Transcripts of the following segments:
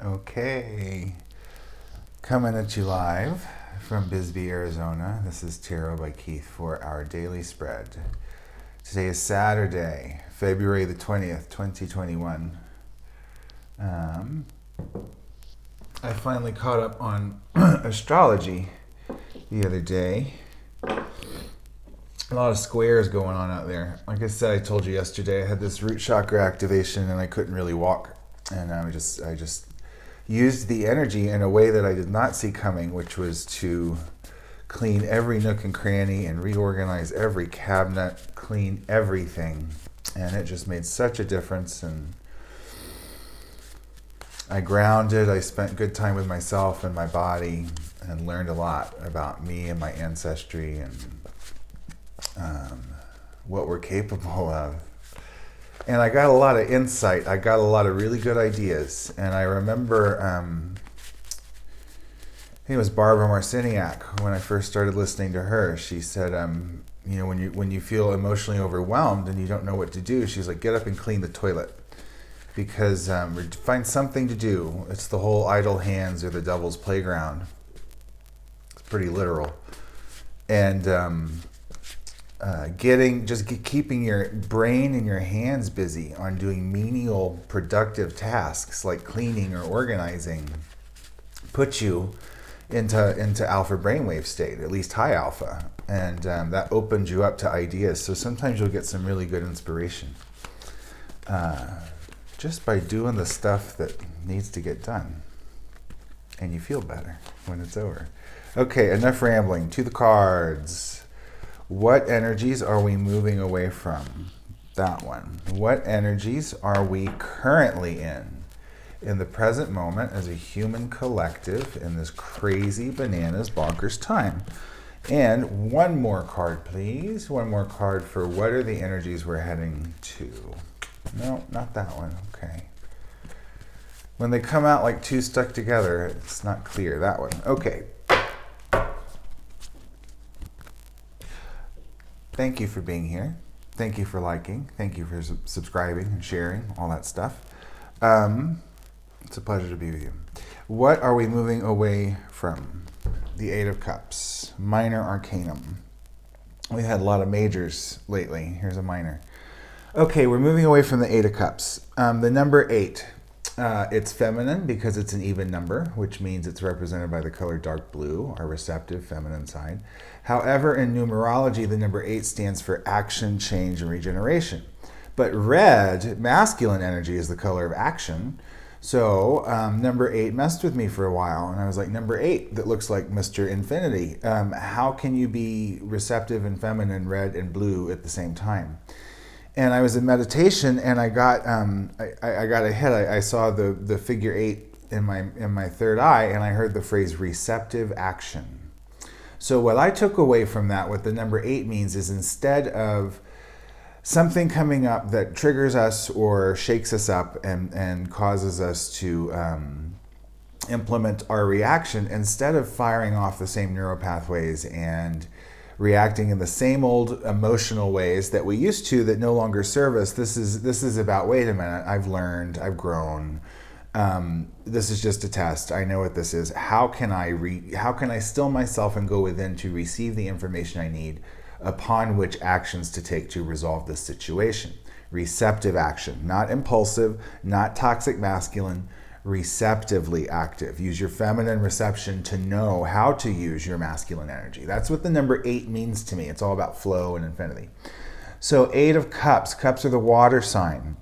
Okay, coming at you live from Bisbee, Arizona. This is Tarot by Keyth for our daily spread. Today is Saturday, February the 20th, 2021. I finally caught up on astrology the other day. A lot of squares going on out there. Like I said, I told you yesterday, I had this root chakra activation and I couldn't really walk. And I just used the energy in a way that I did not see coming, which was to clean every nook and cranny and reorganize every cabinet, clean everything. And it just made such a difference. And I grounded, I spent good time with myself and my body and learned a lot about me and my ancestry and what we're capable of. And I got a lot of insight. I got a lot of really good ideas. And I remember, I think it was Barbara Marciniak, when I first started listening to her, she said, when you feel emotionally overwhelmed and you don't know what to do, she's like, get up and clean the toilet. Because find something to do. It's the whole idle hands or the devil's playground. It's pretty literal. And keeping your brain and your hands busy on doing menial, productive tasks like cleaning or organizing puts you into alpha brainwave state, at least high alpha, and that opens you up to ideas. So sometimes you'll get some really good inspiration just by doing the stuff that needs to get done, and you feel better when it's over. Okay, enough rambling. To the cards. What energies are we moving away from? That one. What energies are we currently in the present moment as a human collective in this crazy bananas bonkers time? And one more card, please. One more card for what are the energies we're heading to? No, not that one. Okay. When they come out like two stuck together, it's not clear. That one. Okay. Thank you for being here. Thank you for liking. Thank you for subscribing and sharing, all that stuff. It's a pleasure to be with you. What are we moving away from? The Eight of Cups, minor arcanum. We've had a lot of majors lately. Here's a minor. Okay, we're moving away from the Eight of Cups. The number 8. It's feminine because it's an even number, which means it's represented by the color dark blue, our receptive feminine side. However, in numerology, the number 8 stands for action, change, and regeneration. But red, masculine energy, is the color of action. So number 8 messed with me for a while, and I was like, number 8, that looks like Mr. Infinity. How can you be receptive and feminine, red and blue at the same time? And I was in meditation, and I got a hit. I saw the figure 8 in my third eye, and I heard the phrase receptive action. So what I took away from that, what the number 8 means, is instead of something coming up that triggers us or shakes us up and causes us to implement our reaction, instead of firing off the same neuropathways and reacting in the same old emotional ways that we used to that no longer serve us, this is about, wait a minute, I've learned, I've grown. This is just a test. I know what this is. How can I still myself and go within to receive the information I need upon which actions to take to resolve this situation? Receptive action, not impulsive, not toxic masculine, receptively active. Use your feminine reception to know how to use your masculine energy. That's what the number 8 means to me. It's all about flow and infinity. So 8 of Cups. Cups are the water sign.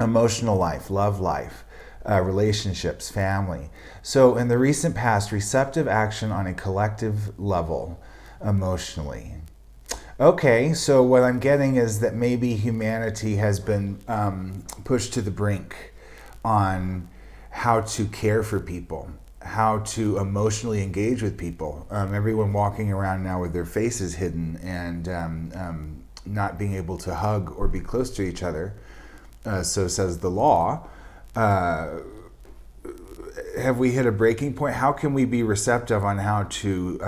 Emotional life, love life. Relationships, family. So in the recent past, receptive action on a collective level, emotionally. Okay, so what I'm getting is that maybe humanity has been pushed to the brink on how to care for people, how to emotionally engage with people. Everyone walking around now with their faces hidden and not being able to hug or be close to each other, so says the law. Have we hit a breaking point? How can we be receptive on how to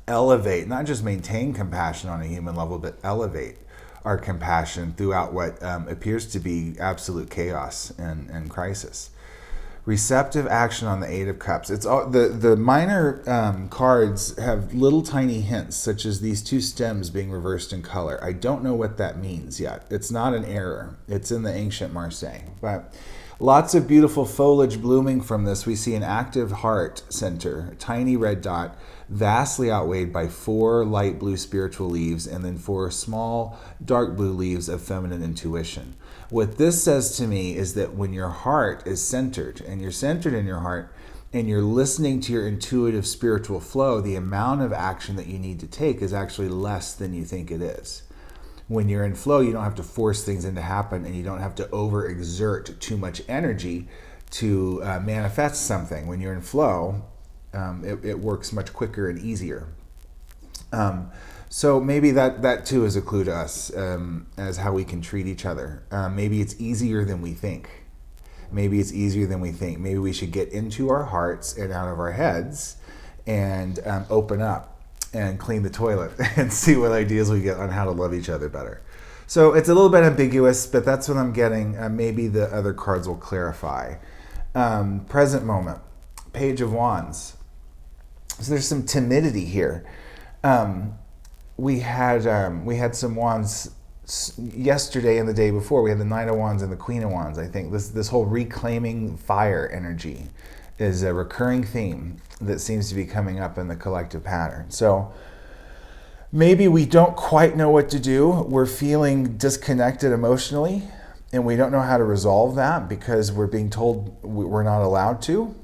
elevate, not just maintain compassion on a human level, but elevate our compassion throughout what appears to be absolute chaos and crisis? Receptive action on the Eight of Cups. It's all the minor cards have little tiny hints, such as these two stems being reversed in color. I don't know what that means yet. It's not an error. It's in the ancient Marseille. But lots of beautiful foliage blooming from this. We see an active heart center, a tiny red dot, vastly outweighed by 4 light blue spiritual leaves and then 4 small dark blue leaves of feminine intuition. What this says to me is that when your heart is centered, and you're centered in your heart, and you're listening to your intuitive spiritual flow, the amount of action that you need to take is actually less than you think it is. When you're in flow, you don't have to force things into happen, and you don't have to overexert too much energy to manifest something. When you're in flow, it works much quicker and easier. So maybe that too is a clue to us as how we can treat each other. Maybe it's easier than we think. Maybe it's easier than we think. Maybe we should get into our hearts and out of our heads and open up and clean the toilet and see what ideas we get on how to love each other better. So it's a little bit ambiguous, but that's what I'm getting. Maybe the other cards will clarify. Present moment, Page of Wands. So there's some timidity here. We had some wands yesterday and the day before. We had the Knight of Wands and the Queen of Wands. I think this whole reclaiming fire energy is a recurring theme that seems to be coming up in the collective pattern. So maybe we don't quite know what to do. We're feeling disconnected emotionally, and we don't know how to resolve that because we're being told we're not allowed to.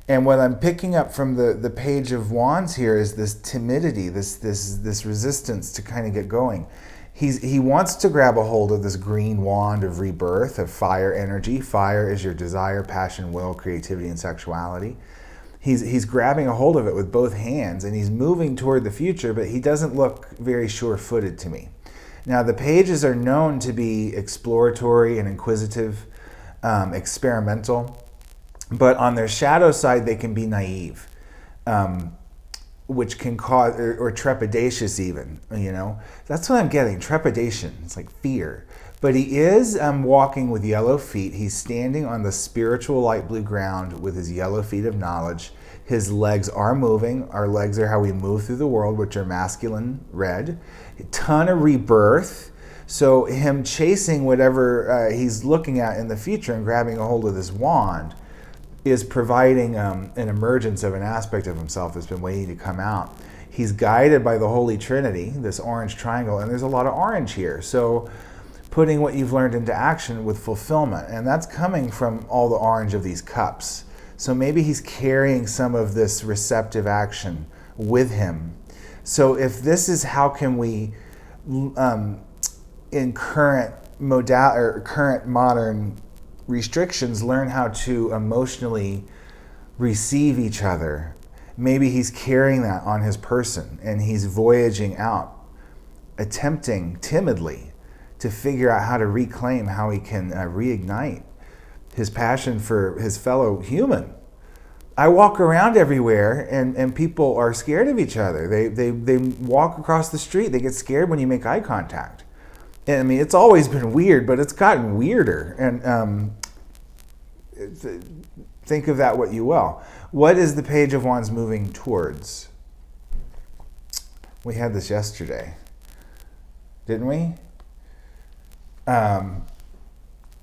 And what I'm picking up from the Page of Wands here is this timidity, this resistance to kind of get going. He wants to grab a hold of this green wand of rebirth, of fire energy. Fire is your desire, passion, will, creativity, and sexuality. He's grabbing a hold of it with both hands, and he's moving toward the future, but he doesn't look very sure-footed to me. Now, the pages are known to be exploratory and inquisitive, experimental. But on their shadow side, they can be naive, which can cause, or trepidatious even, That's what I'm getting, trepidation. It's like fear. But he is walking with yellow feet. He's standing on the spiritual light blue ground with his yellow feet of knowledge. His legs are moving. Our legs are how we move through the world, which are masculine red. A ton of rebirth. So him chasing whatever he's looking at in the future and grabbing a hold of this wand is providing an emergence of an aspect of himself that's been waiting to come out. He's guided by the Holy Trinity, this orange triangle, and there's a lot of orange here. So putting what you've learned into action with fulfillment, and that's coming from all the orange of these cups. So maybe he's carrying some of this receptive action with him. So if this is how can we, in current modern restrictions, learn how to emotionally receive each other. Maybe he's carrying that on his person and he's voyaging out, attempting timidly to figure out how to reclaim, how he can reignite his passion for his fellow human. I walk around everywhere and people are scared of each other. They walk across the street, they get scared when you make eye contact. And I mean, it's always been weird, but it's gotten weirder. And think of that what you will. What is the Page of Wands moving towards? We had this yesterday, didn't we?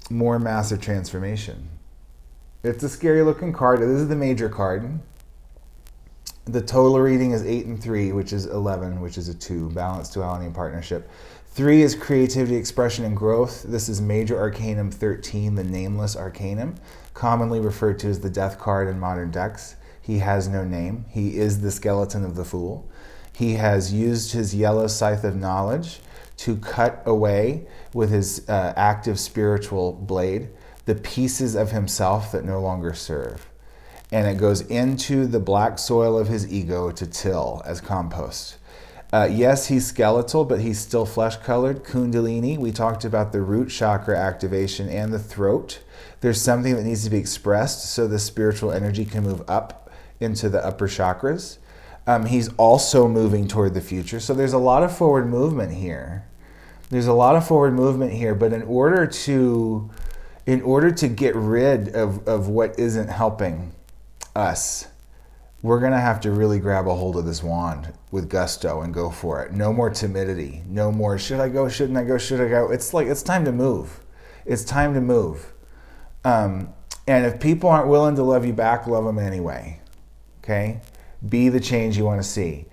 More massive transformation. It's a scary looking card. This is the major card. The total reading is 8 and 3, which is 11, which is a 2. Balance, duality, and partnership. 3 is creativity, expression, and growth. This is Major Arcanum 13, the Nameless Arcanum, commonly referred to as the Death card in modern decks. He has no name. He is the skeleton of the Fool. He has used his yellow scythe of knowledge to cut away with his active spiritual blade the pieces of himself that no longer serve. And it goes into the black soil of his ego to till as compost. Yes, he's skeletal, but he's still flesh-colored. Kundalini, we talked about the root chakra activation and the throat. There's something that needs to be expressed so the spiritual energy can move up into the upper chakras. He's also moving toward the future. So there's a lot of forward movement here. But in order to in order to get rid of what isn't helping us, we're going to have to really grab a hold of this wand with gusto and go for it. No more timidity. No more, should I go, shouldn't I go, should I go? It's like, it's time to move. It's time to move. And if people aren't willing to love you back, love them anyway. Okay? Be the change you want to see.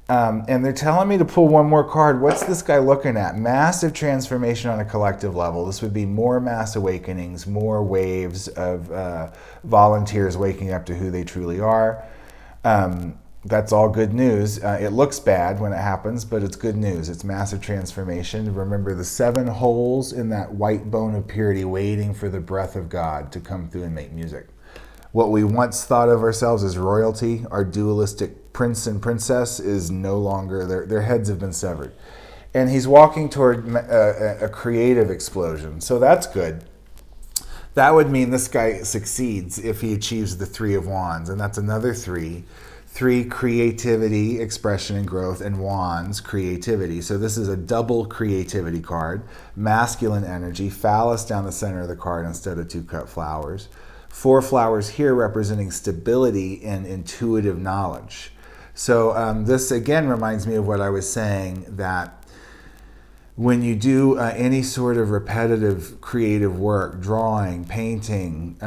And they're telling me to pull one more card. What's this guy looking at? Massive transformation on a collective level. This would be more mass awakenings, more waves of volunteers waking up to who they truly are. That's all good news. It looks bad when it happens, but it's good news. It's massive transformation. Remember the 7 holes in that white bone of purity waiting for the breath of God to come through and make music. What we once thought of ourselves as royalty, our dualistic prince and princess, is no longer, their heads have been severed. And he's walking toward a creative explosion. So that's good. That would mean this guy succeeds if he achieves the 3 of Wands. And that's another 3. 3, creativity, expression, and growth, and Wands, creativity. So this is a double creativity card. Masculine energy, phallus down the center of the card instead of 2 cut flowers. 4 flowers here representing stability and intuitive knowledge. So this again reminds me of what I was saying, that when you do any sort of repetitive creative work, drawing, painting,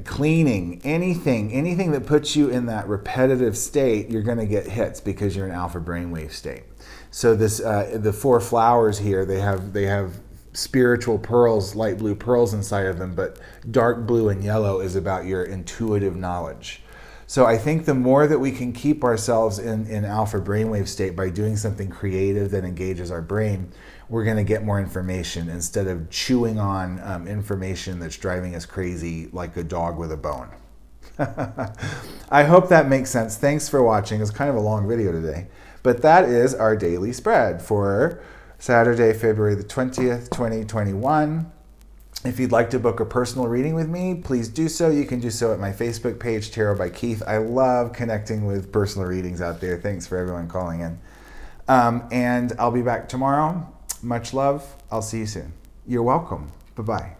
cleaning, anything that puts you in that repetitive state, you're going to get hits because you're in alpha brainwave state. So this the 4 flowers here, they have spiritual pearls, light blue pearls inside of them, but dark blue and yellow is about your intuitive knowledge. So I think the more that we can keep ourselves in alpha brainwave state by doing something creative that engages our brain, we're going to get more information instead of chewing on information that's driving us crazy like a dog with a bone. I hope that makes sense. Thanks for watching. It's kind of a long video today, but that is our daily spread for Saturday, February the 20th, 2021. If you'd like to book a personal reading with me, please do so. You can do so at my Facebook page, Tarot by Keyth. I love connecting with personal readings out there. Thanks for everyone calling in. And I'll be back tomorrow. Much love. I'll see you soon. You're welcome. Bye-bye.